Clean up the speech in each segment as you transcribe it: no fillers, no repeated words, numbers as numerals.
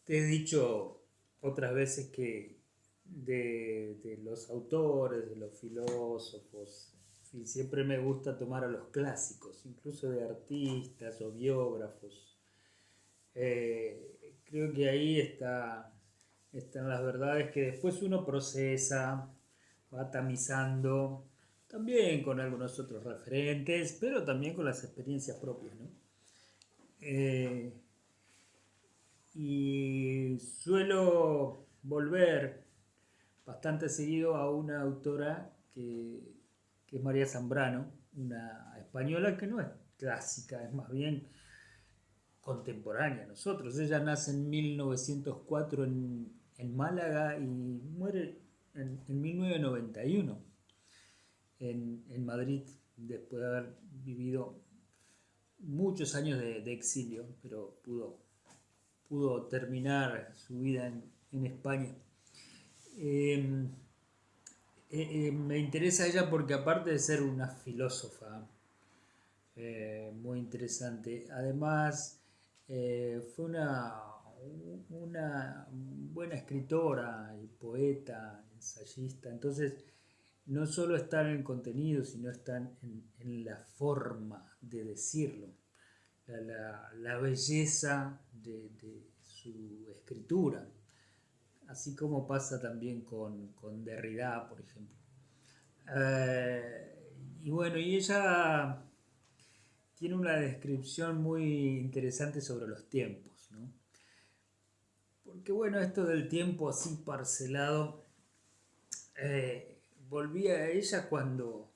Te he dicho otras veces que de los autores, de los filósofos, y siempre me gusta tomar a los clásicos, incluso de artistas o biógrafos. Creo que ahí están las verdades que después uno procesa, va tamizando, también con algunos otros referentes, pero también con las experiencias propias, ¿no? Eh, y suelo volver bastante seguido a una autora que es María Zambrano, una española que no es clásica, es más bien contemporánea a nosotros. Ella nace en 1904 en Málaga y muere en 1991 en Madrid, después de haber vivido muchos años de exilio, pero pudo terminar su vida en España. Eh, Me interesa ella porque aparte de ser una filósofa muy interesante, además fue una buena escritora y poeta, ensayista, entonces no solo está en el contenido, sino está en la forma de decirlo, la belleza de su escritura, así como pasa también con Derrida, por ejemplo. Y bueno, y ella tiene una descripción muy interesante sobre los tiempos, ¿no? Porque bueno, esto del tiempo así parcelado, volvía a ella cuando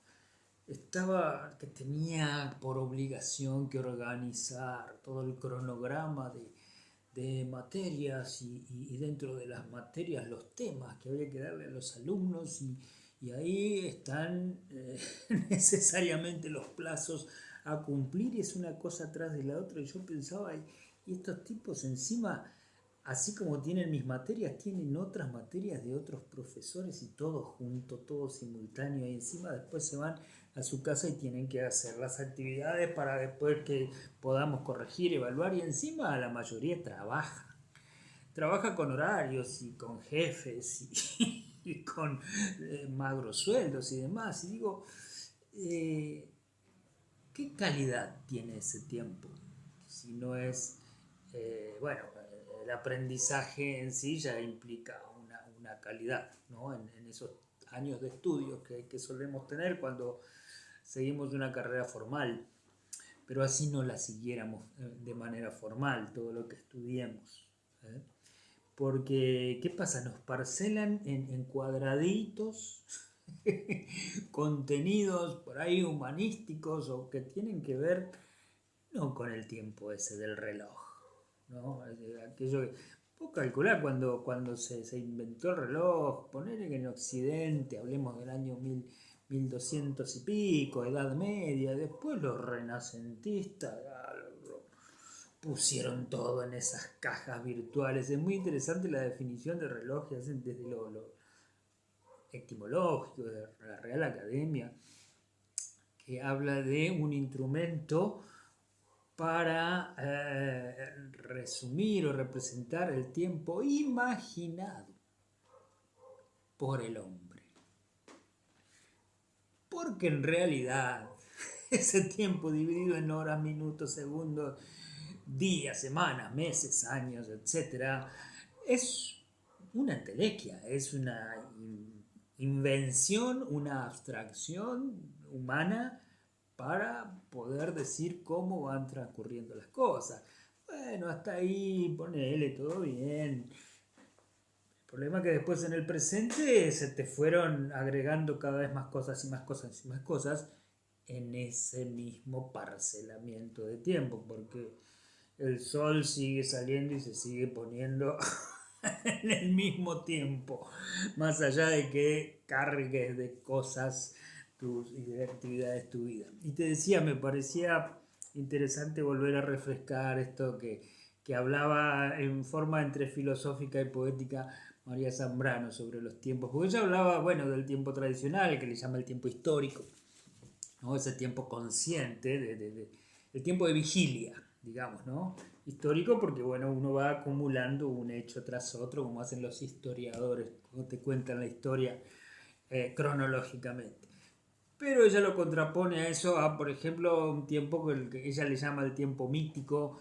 que tenía por obligación que organizar todo el cronograma de materias y dentro de las materias los temas que había que darle a los alumnos y ahí están necesariamente los plazos a cumplir y es una cosa atrás de la otra y yo pensaba, y estos tipos encima, así como tienen mis materias, tienen otras materias de otros profesores y todo junto, todo simultáneo y encima después se van a su casa y tienen que hacer las actividades para después que podamos corregir, evaluar y encima la mayoría trabaja con horarios y con jefes y con magros sueldos y demás. Y digo, eh, ¿qué calidad tiene ese tiempo? Si no es, bueno, el aprendizaje en sí ya implica una calidad, ¿no? En esos años de estudio que solemos tener cuando seguimos una carrera formal, pero así no la siguiéramos de manera formal, todo lo que estudiemos. ¿Eh? Porque, ¿qué pasa? Nos parcelan en cuadraditos contenidos por ahí humanísticos o que tienen que ver no con el tiempo ese del reloj, ¿no? Aquello que, vos calculá cuando se inventó el reloj, poner que en Occidente, hablemos del año 1200 y pico, Edad Media, después los renacentistas pusieron todo en esas cajas virtuales. Es muy interesante la definición de reloj que hacen desde lo etimológico de la Real Academia, que habla de un instrumento para resumir o representar el tiempo imaginado por el hombre. Porque en realidad ese tiempo dividido en horas, minutos, segundos, días, semanas, meses, años, etcétera, es una entelequia, es una invención, una abstracción humana para poder decir cómo van transcurriendo las cosas. Bueno, hasta ahí, ponele todo bien. El problema es que después en el presente se te fueron agregando cada vez más cosas y más cosas y más cosas en ese mismo parcelamiento de tiempo, porque el sol sigue saliendo y se sigue poniendo en el mismo tiempo, más allá de que cargues de cosas y de actividades tu vida. Y te decía, me parecía interesante volver a refrescar esto que hablaba en forma entre filosófica y poética María Zambrano sobre los tiempos, porque ella hablaba, bueno, del tiempo tradicional, que le llama el tiempo histórico, ¿no? Ese tiempo consciente, el tiempo de vigilia, digamos, ¿no? Histórico porque, bueno, uno va acumulando un hecho tras otro, como hacen los historiadores, cuando te cuentan la historia cronológicamente. Pero ella lo contrapone a eso, a por ejemplo, un tiempo que ella le llama el tiempo mítico,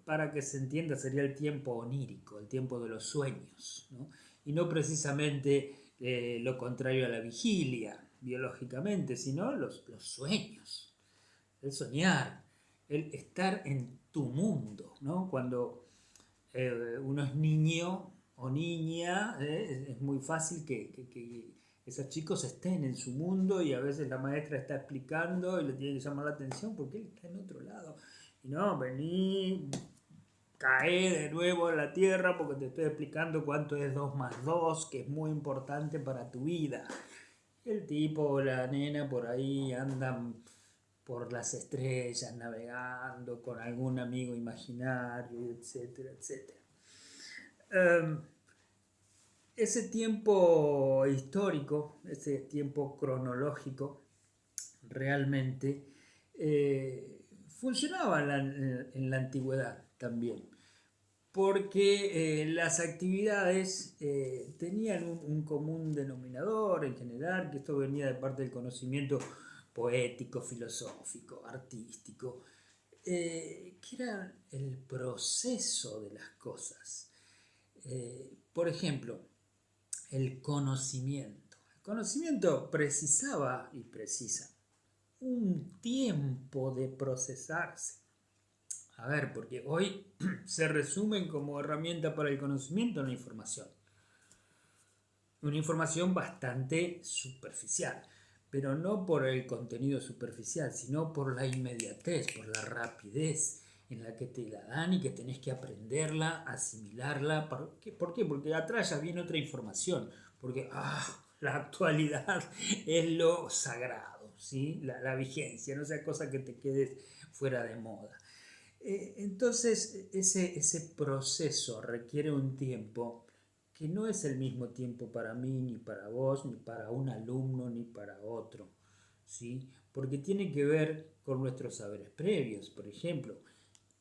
para que se entienda sería el tiempo onírico, el tiempo de los sueños, ¿no? Y no precisamente lo contrario a la vigilia, biológicamente, sino los sueños, el soñar, el estar en tu mundo, ¿no? Cuando uno es niño o niña, es muy fácil que esos chicos estén en su mundo y a veces la maestra está explicando y le tiene que llamar la atención porque él está en otro lado. Y no, vení, cae de nuevo en la tierra porque te estoy explicando cuánto es 2 más 2, que es muy importante para tu vida. El tipo o la nena por ahí andan por las estrellas navegando con algún amigo imaginario, etcétera, etcétera. Um, ese tiempo histórico, ese tiempo cronológico, realmente funcionaba en la antigüedad también, porque las actividades tenían un común denominador en general, que esto venía de parte del conocimiento poético, filosófico, artístico, que era el proceso de las cosas. Por ejemplo, el conocimiento. El conocimiento precisaba y precisa un tiempo de procesarse. A ver, porque hoy se resumen como herramienta para el conocimiento la información. Una información bastante superficial, pero no por el contenido superficial, sino por la inmediatez, por la rapidez en la que te la dan y que tenés que aprenderla, asimilarla. ¿Por qué? Porque atrás ya viene otra información, porque la actualidad es lo sagrado, ¿sí? La vigencia, no sea cosa que te quedes fuera de moda. Entonces, ese proceso requiere un tiempo que no es el mismo tiempo para mí, ni para vos, ni para un alumno, ni para otro, ¿sí? Porque tiene que ver con nuestros saberes previos, por ejemplo,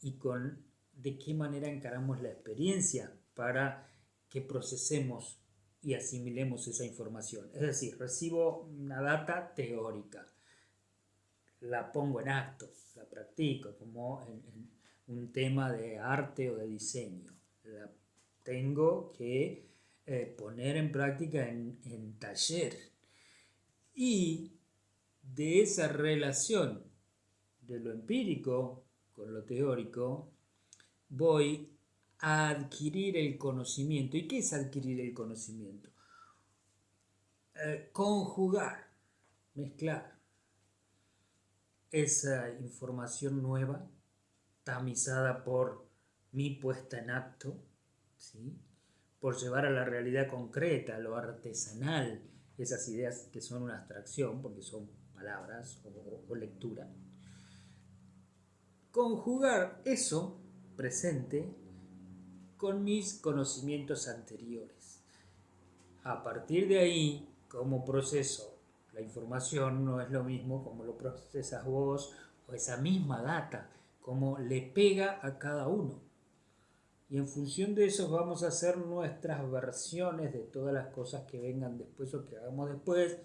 y con de qué manera encaramos la experiencia para que procesemos y asimilemos esa información. Es decir, recibo una data teórica, la pongo en acto, la practico, como en un tema de arte o de diseño. La tengo que poner en práctica en taller. Y de esa relación de lo empírico con lo teórico, voy a adquirir el conocimiento. ¿Y qué es adquirir el conocimiento? Conjugar, mezclar esa información nueva, tamizada por mi puesta en acto, ¿sí? Por llevar a la realidad concreta, a lo artesanal, esas ideas que son una abstracción, porque son palabras o lectura. Conjugar eso presente con mis conocimientos anteriores. A partir de ahí, como proceso la información, no es lo mismo como lo procesas vos o esa misma data, como le pega a cada uno. Y en función de eso vamos a hacer nuestras versiones de todas las cosas que vengan después o que hagamos después,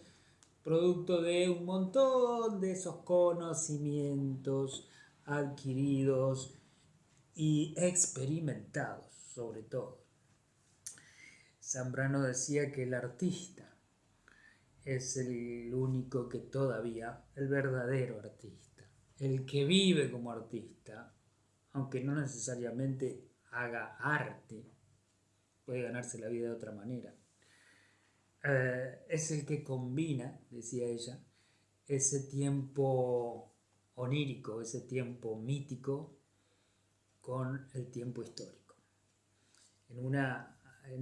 producto de un montón de esos conocimientos adquiridos y experimentados, sobre todo. Zambrano decía que el artista es el único que todavía, el verdadero artista, el que vive como artista, aunque no necesariamente haga arte, puede ganarse la vida de otra manera. Es el que combina, decía ella, ese tiempo onírico, ese tiempo mítico con el tiempo histórico, en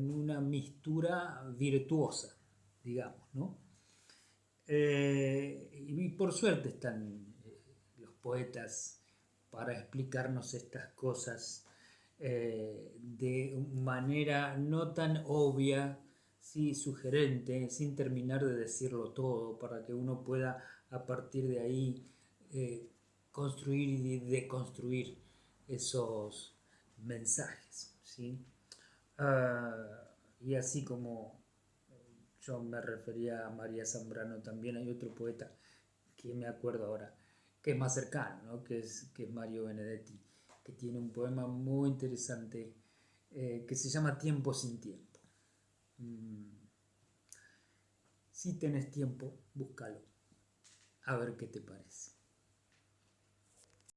una mistura virtuosa, digamos, ¿no? Y por suerte están los poetas para explicarnos estas cosas de manera no tan obvia, sí, sugerente, sin terminar de decirlo todo, para que uno pueda a partir de ahí construir y deconstruir esos mensajes, ¿sí? Y así como yo me refería a María Zambrano, también hay otro poeta que me acuerdo ahora, que es más cercano, ¿no? Que es Mario Benedetti, que tiene un poema muy interesante que se llama Tiempo sin tiempo. Si tenés tiempo, búscalo, a ver qué te parece.